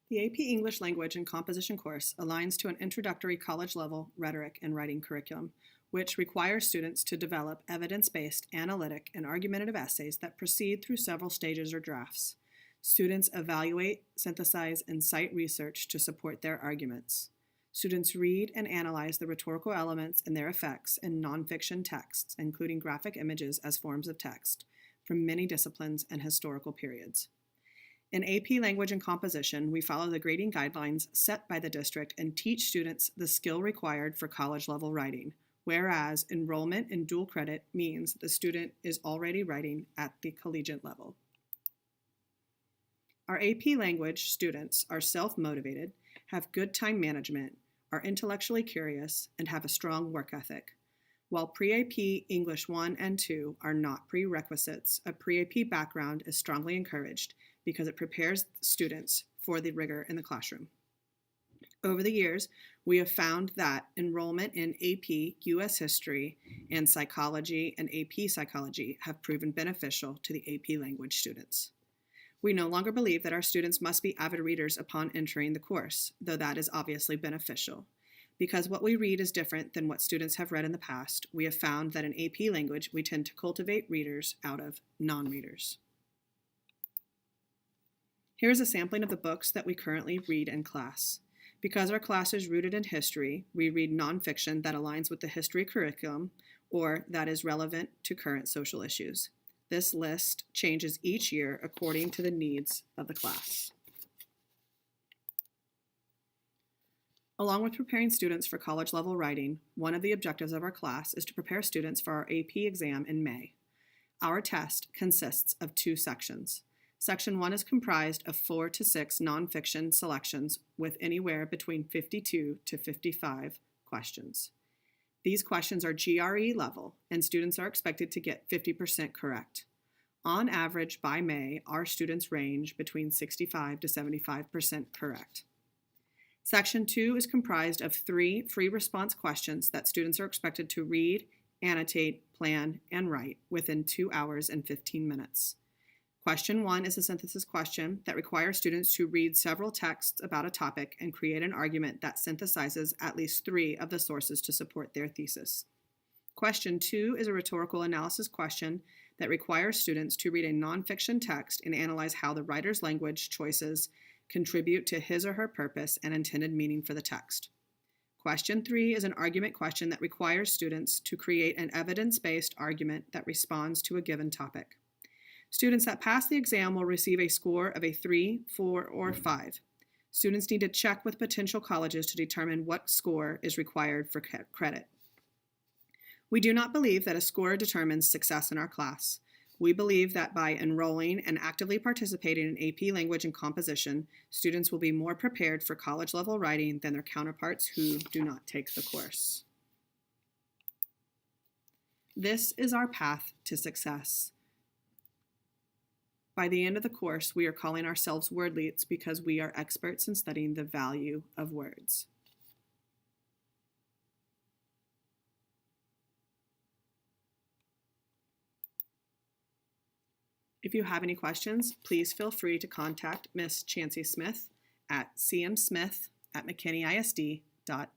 The AP English Language and Composition course aligns to an introductory college-level rhetoric and writing curriculum, which requires students to develop evidence-based, analytic, and argumentative essays that proceed through several stages or drafts. Students evaluate, synthesize, and cite research to support their arguments. Students read and analyze the rhetorical elements and their effects in nonfiction texts, including graphic images as forms of text, from many disciplines and historical periods. In AP Language and Composition, we follow the grading guidelines set by the district and teach students the skill required for college-level writing, whereas enrollment in dual credit means the student is already writing at the collegiate level. Our AP Language students are self-motivated, have good time management, are intellectually curious, and have a strong work ethic. While Pre-AP English 1 and 2 are not prerequisites, a Pre-AP background is strongly encouraged because it prepares students for the rigor in the classroom. Over the years, we have found that enrollment in AP U.S. History and Psychology and AP Psychology have proven beneficial to the AP Language students. We no longer believe that our students must be avid readers upon entering the course, though that is obviously beneficial. Because what we read is different than what students have read in the past, we have found that in AP Language, we tend to cultivate readers out of non-readers. Here is a sampling of the books that we currently read in class. Because our class is rooted in history, we read nonfiction that aligns with the history curriculum or that is relevant to current social issues. This list changes each year according to the needs of the class. Along with preparing students for college-level writing, one of the objectives of our class is to prepare students for our AP exam in May. Our test consists of 2 sections. Section 1 is comprised of 4 to 6 nonfiction selections with anywhere between 52 to 55 questions. These questions are GRE level, and students are expected to get 50% correct. On average, by May, our students range between 65 to 75% correct. Section 2 is comprised of 3 free response questions that students are expected to read, annotate, plan, and write within 2 hours and 15 minutes. Question 1 is a synthesis question that requires students to read several texts about a topic and create an argument that synthesizes at least 3 of the sources to support their thesis. Question 2 is a rhetorical analysis question that requires students to read a nonfiction text and analyze how the writer's language choices contribute to his or her purpose and intended meaning for the text. Question 3 is an argument question that requires students to create an evidence-based argument that responds to a given topic. Students that pass the exam will receive a score of a 3, 4, or 5. Students need to check with potential colleges to determine what score is required for credit. We do not believe that a score determines success in our class. We believe that by enrolling and actively participating in AP Language and Composition, students will be more prepared for college-level writing than their counterparts who do not take the course. This is our path to success. By the end of the course, we are calling ourselves wordleets because we are experts in studying the value of words. If you have any questions, please feel free to contact Ms. Chancey Smith at cmsmith@mckinneyisd.edu.